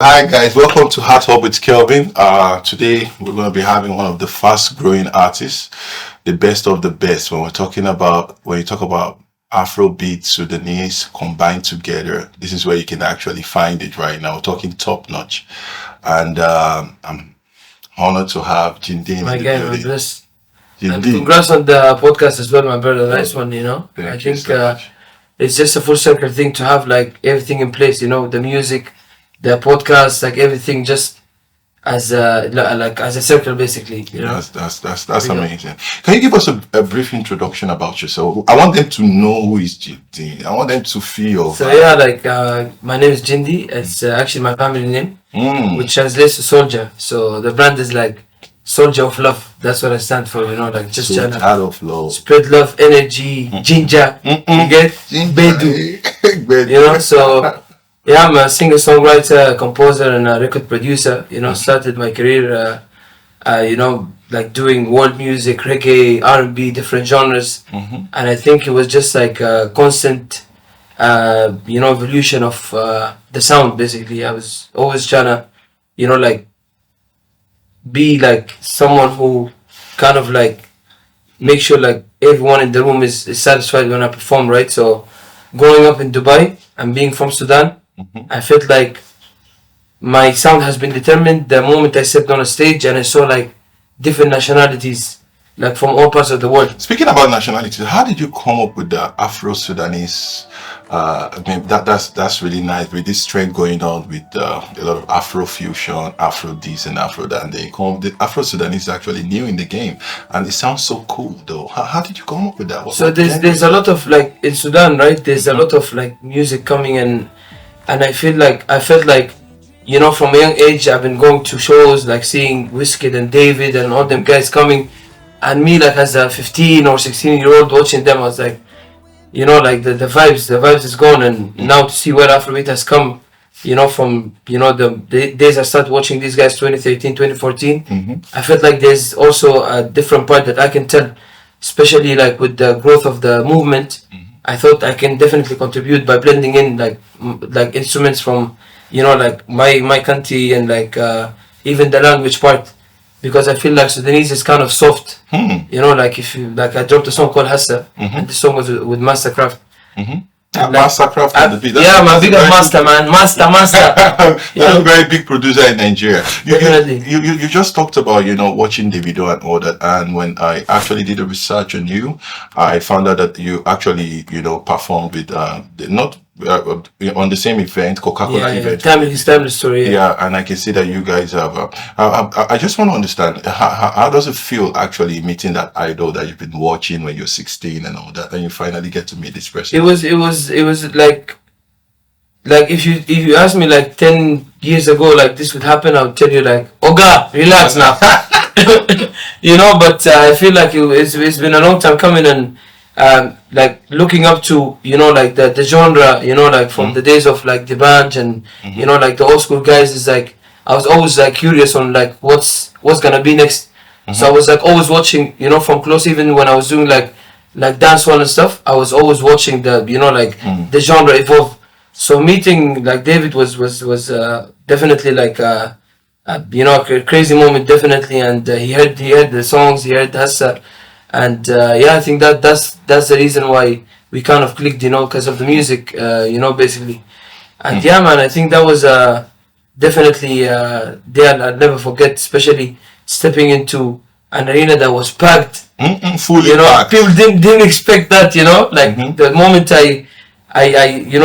Hi guys, welcome to Heart Hub with Kelvin. Today we're going to be having one of the fast-growing artists, the best of the best. When you talk about Afrobeat, Sudanese combined together, this is where you can actually find it right now. We're talking top notch, and I'm honored to have Jindi in My the guy, my building. bless. And Jindi, congrats on the podcast as well, my brother. Nice one, I thank you think so much. it's just a full circle thing to have like everything in place, the music, the podcast, like everything just as a circle basically, That's Big up. amazing. Can you give us a brief introduction about yourself? I want them to know who is Jindi. I want them to feel. So yeah, like my name is Jindi. It's actually my family name, which translates to soldier. So the brand is like soldier of love. That's what I stand for, like just So trying to out of love. spread love, energy, ginger. You get Bedu. So yeah, I'm a singer, songwriter, composer, and a record producer. Started my career, like doing world music, reggae, R&B, different genres, and I think it was just like a constant, evolution of the sound. Basically, I was always trying to, like be like someone who kind of like make sure like everyone in the room is satisfied when I perform, right? So, growing up in Dubai and being from Sudan. I felt like my sound has been determined the moment I stepped on a stage and I saw like different nationalities, like from all parts of the world. Speaking about nationalities, how did you come up with the Afro-Sudanese? That's really nice with this trend going on with a lot of Afro-fusion, Afro-this and Afro-that. And the Afro-Sudanese is actually new in the game, and it sounds so cool though. How did you come up with that? So there's a lot of like in Sudan, right? There's a lot of like music coming and I felt like from a young age I've been going to shows like seeing Wizkid and David and all them guys coming, and me like as a 15 or 16-year-old watching them, I was like, like the vibes is gone, and now to see where Afrobeat has come, from the days I started watching these guys 2013, 2014, I felt like there's also a different part that I can tell, especially like with the growth of the movement. I thought I can definitely contribute by blending in like instruments from like my country and like even the language part, because I feel like Sudanese is kind of soft. Like if you like I dropped a song called Hassa, and the song was with Mastercraft. Mastercraft on the beat. Yeah, my big master, man. Master. That's a very big producer in Nigeria. Definitely. You just talked about watching the video and all that, and when I actually did a research on you, I found out that you actually performed with not on the same event, Coca-Cola event. Timeless story. Yeah, and I can see that you guys have. I just want to understand how does it feel actually meeting that idol that you've been watching when you're 16 and all that, and you finally get to meet this person. It was like if you asked me like 10 years ago like this would happen, I would tell you like, Oga, relax now. But I feel like it's been a long time coming, and like looking up to like the genre, like from the days of like the band and like the old school guys, is like I was always like curious on like what's gonna be next. So I was like always watching from close, even when I was doing like dancehall and stuff. I was always watching the the genre evolve. So meeting like David was definitely like a crazy moment, definitely. And he heard the songs, he heard Hassa. And I think that's the reason why we kind of clicked, because of the music, basically. And man, I think that was definitely day I'll never forget, especially stepping into an arena that was packed. Fully packed. People didn't expect that, like the moment I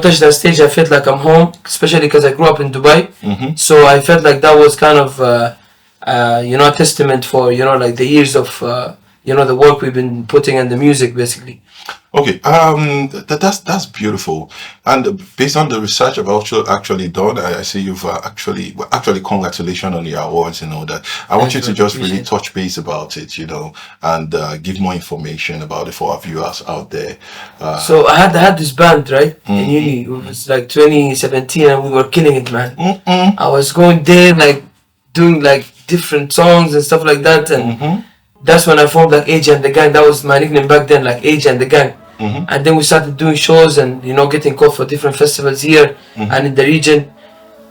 touched that stage, I felt like I'm home, especially because I grew up in Dubai. So I felt like that was kind of a testament for like the years of the work we've been putting in the music, basically. Okay, that's beautiful. And based on the research I've actually done, I see you've actually congratulations on your awards and all that. I want you to just really touch base about it, and give more information about it for our viewers out there. So I had this band, right, in uni. It was like 2017, and we were killing it, man. I was going there, like doing like different songs and stuff like that, and that's when I formed like AJ and the Gang. That was my nickname back then, like AJ and the Gang. And then we started doing shows and getting called for different festivals here and in the region.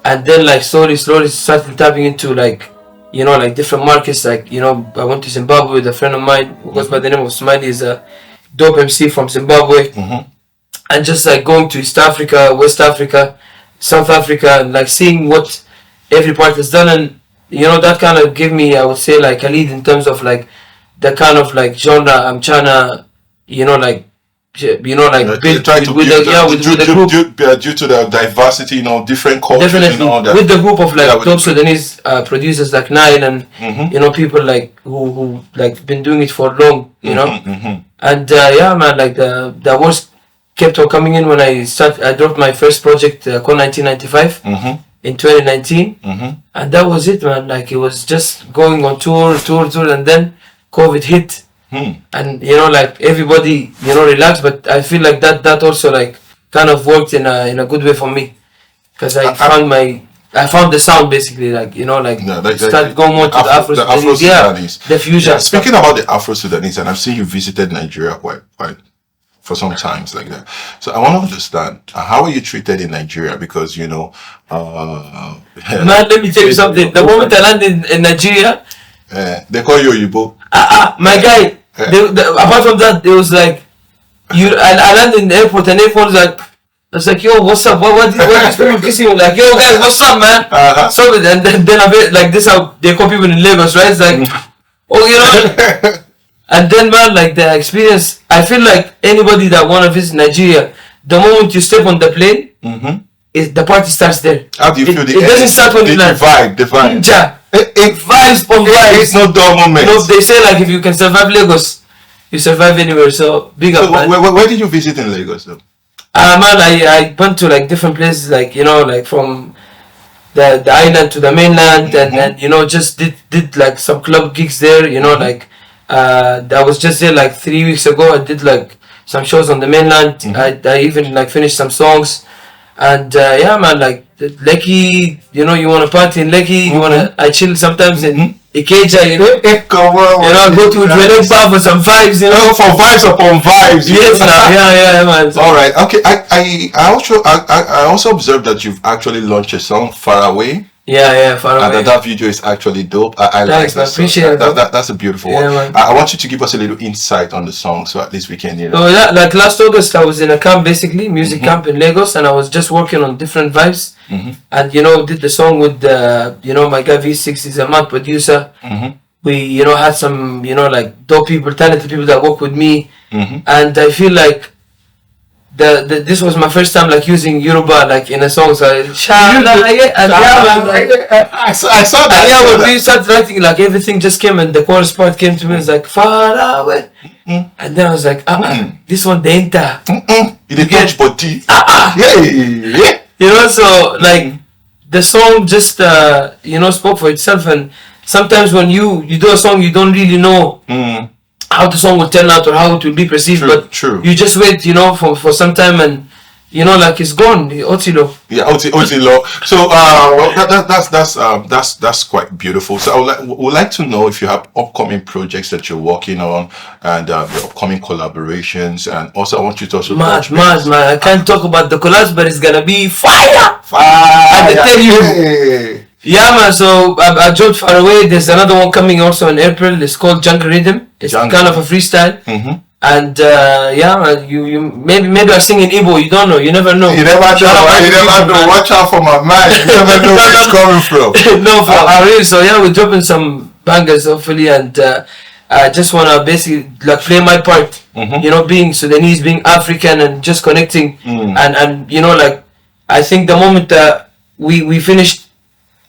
and then like slowly started tapping into like, you know, like different markets. Like, you know, I went to Zimbabwe with a friend of mine who goes by the name of Smiley. Is a dope MC from Zimbabwe. And just like going to East Africa, West Africa, South Africa, and like seeing what every part has done. And you know, that kind of gave me, I would say, like a lead in terms of like the kind of like genre I'm trying to, you know, like build with the group, due to the diversity, you know, different cultures. Definitely, and all that. with the group of like top Sudanese producers like Nile and you know, people like who like been doing it for long, you know. And yeah, man, like the awards kept on coming in when I dropped my first project called 1995 in 2019, and that was it, man. Like it was just going on tour, and then COVID hit. And you know, like everybody, you know, relaxed, but I feel like that also like kind of worked in a good way for me, because I found the sound basically, like, you know, like start going more to the Afro-Sudanese, the fusion. Yeah, speaking about the Afro-Sudanese, and I've seen you visited Nigeria quite for some times like that. So I want to understand, how are you treated in Nigeria? Because, you know, man, let me tell you something. The moment I landed in Nigeria, they call you Oyibo. My guy. Apart from that, it was like I landed in the airport and everyone was like, I was like, yo, what's up? What is people kissing you? Like, yo, guys, what's up, man? So and then I bet like this how they call people in Lagos, right? It's like, oh, you know. And then, man, like the experience, I feel like anybody that wanna visit Nigeria, the moment you step on the plane, the party starts there. How do you feel? It doesn't start when you land. The vibe. It vibes on vibes. It's no dull moment. You know, they say like if you can survive Lagos, you survive anywhere. So big up, man. Where did you visit in Lagos though? Man, I went to like different places, like, you know, like from the island to the mainland, and you know, just did like some club gigs there. You know, like I was just there like 3 weeks ago. I did like some shows on the mainland. I even like finished some songs, and yeah, man, like Lekki, you know, you want to party in Lekki, I chill sometimes in Ikeja, you know. Come on, you know, go to Dwelling Bar for some vibes, you know. For vibes upon vibes. Yes, yeah, man. All right, okay. I also observed that you've actually launched a song, Far Away. Yeah, Far Away. And that video is actually dope. I Thanks, like man. Appreciate it. That's a beautiful one. Man. I want you to give us a little insight on the song, so at least we can, you know. So yeah, like last August, I was in a camp, basically music camp in Lagos, and I was just working on different vibes, and you know, did the song with you know, my guy V6 is a mad producer. We, you know, had some, you know, like dope people, talented people that work with me, and I feel like this was my first time like using Yoruba like in a song. So I saw that. Yeah, when we started writing, like everything just came, and the chorus part came to me. It's like far away, and then I was like, this one the enter. You did touch body. Yeah. You know, so like the song just you know, spoke for itself. And sometimes when you do a song, you don't really know how the song will turn out or how it will be perceived, you just wait, you know, for some time, and you know, like it's gone. Otilo. Yeah, Otilo. So that's quite beautiful. So I would like to know if you have upcoming projects that you're working on, and your upcoming collaborations, and also I want you to also man. I can't talk about the collabs, but it's gonna be fire. I can tell you. Hey. Yeah, man. So I dropped Far Away. There's another one coming also in April. It's called Jungle Rhythm. It's kind of a freestyle. And yeah, man, you maybe I sing in Igbo. You don't know. You never know. You never know. Watch out for my mind. You never know where it's coming from. No, for real. So yeah, we're dropping some bangers hopefully, and I just wanna basically like play my part. You know, being Sudanese, being African, and just connecting. And you know, like I think the moment that we finished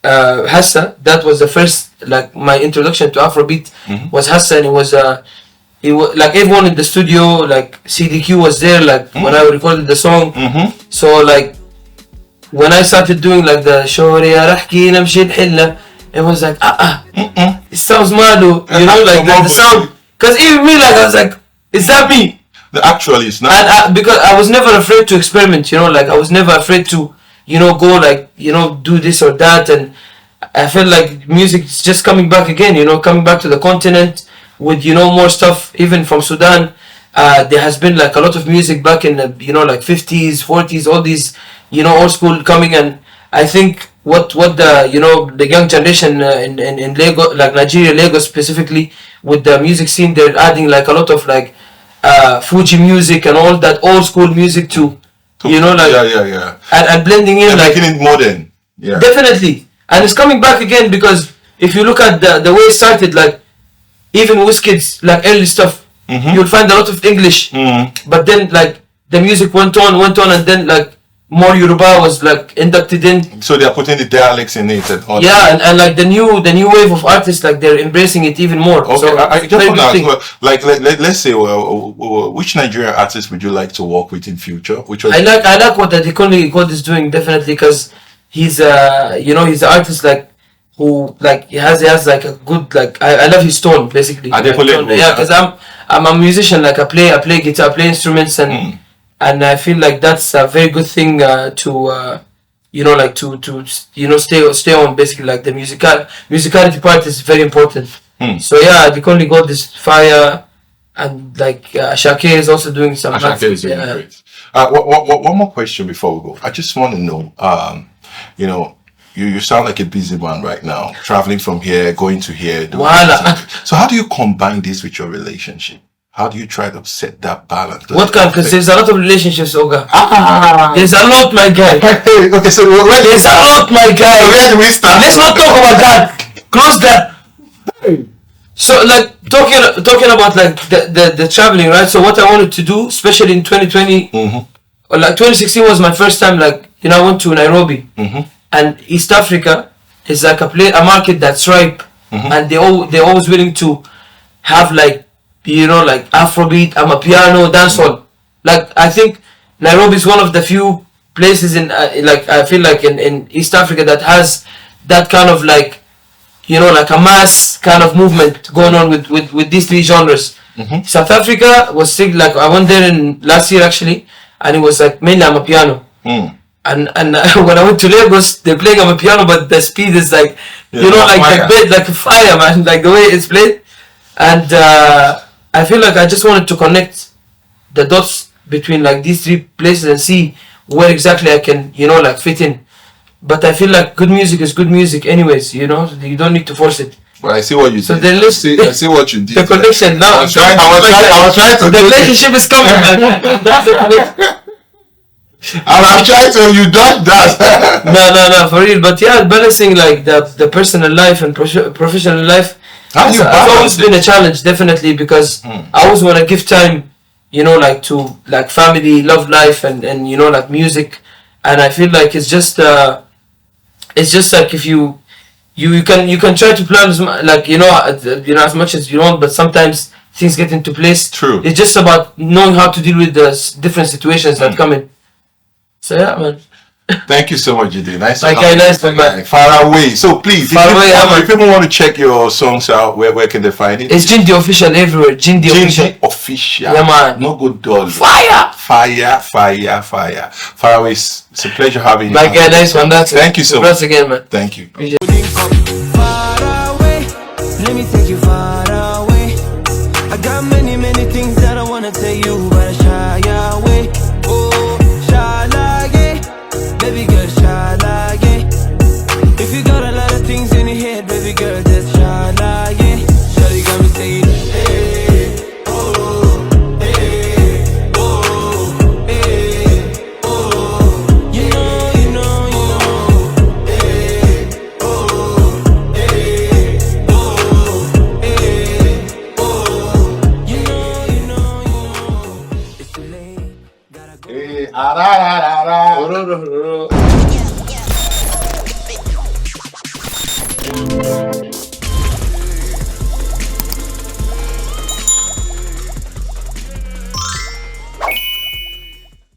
Hassa, that was the first, like my introduction to Afrobeat was Hassa, and it was like everyone in the studio, like CDQ was there, like when I recorded the song. So like when I started doing like the Shori Arahki Namshid Hilla, it was like it sounds malu, you know, like the sound, because even me, like I was like, is that me? Actually it's not. And because I was never afraid to experiment, you know, like I was never afraid to, you know, go like, you know, do this or that. And I felt like music is just coming back again, you know, coming back to the continent with, you know, more stuff. Even from Sudan, there has been like a lot of music back in the, you know, like 50s, 40s, all these, you know, old school coming. And I think what the the young generation in Lagos, like Nigeria, Lagos specifically, with the music scene, they're adding like a lot of like Fuji music and all that old school music to like and blending in, like making it modern. Yeah, definitely, and it's coming back again, because if you look at the way it started, like even Wizkid's like early stuff, you'll find a lot of English, but then like the music went on, and then like more Yoruba was like inducted in. So they are putting the dialects in it and all. Yeah, and like the new wave of artists, like they're embracing it even more. Okay, so I just want to ask, well, like let's say, which Nigerian artist would you like to work with in future? Which one? I like what Adekunle God is doing, definitely, because he's he's an artist like who like he has like a good, like I love his tone basically. Adekunle, yeah, because I'm a musician, like I play guitar, I play instruments, and I feel like that's a very good thing to stay on, basically, like the musicality part is very important. So yeah, the only got this fire, and like Ashake is also doing some. Ashake is doing great. One more question before we go. I just want to know, you sound like a busy man right now, traveling from here, going to here. So how do you combine this with your relationship? How do you try to set that balance? What kind? Because there's a lot of relationships, Oga. There's a lot, my guy. Okay, so there's a lot, my guy. Where do we start? Let's not talk about that. Close that. So, like talking about like the traveling, right? So what I wanted to do, especially in 2020, or like 2016 was my first time. Like I went to Nairobi, and East Africa is like a market that's ripe, and they're always willing to have like like Afrobeat, amapiano, dancehall. Like I think Nairobi is one of the few places in like I feel like in East Africa that has that kind of like like a mass kind of movement going on with these three genres. South Africa was sick. Like I went there in last year actually, and it was like mainly amapiano. And when I went to Lagos, they're playing amapiano, but the speed is like like a fire, man. Like the way it's played, and I feel like I just wanted to connect the dots between like these three places and see where exactly I can like fit in. But I feel like good music is good music anyways, you don't need to force it. Well, I see what you did. So then I see what you did. The connection now. I was trying to. The relationship is coming, man. That's the connection. I'm trying to. You dodged that. No, for real. But yeah, balancing like the personal life and professional life. It's always been a challenge, definitely, because I always want to give time, like to like family, love life, and like music, and I feel like it's just like if you can try to plan as like as much as you want, but sometimes things get into place. True. It's just about knowing how to deal with the different situations that come in. So yeah, man. Thank you so much, Jindi. Nice. Okay, nice, man. Far away. So please, if people want to check your songs out, where can they find it? It's Jindi official everywhere. Jindi official. Yeah, man. No good doll. Fire. Far away. It's a pleasure having you. My guy, nice one. Thank you so much. Congrats again, man. Thank you. Far away. Let me take you far away. I got many things that I wanna tell you, but I shy away. Oh, shy like it. Baby girl, shy like it. If you got a lot of things in your head, baby girl, just shy like it. Shawty got me saying, hey, oh, hey, oh, hey, oh. You know, hey, oh, hey, oh, hey, oh. You know. It's too late, gotta go. Hey, Oh, no.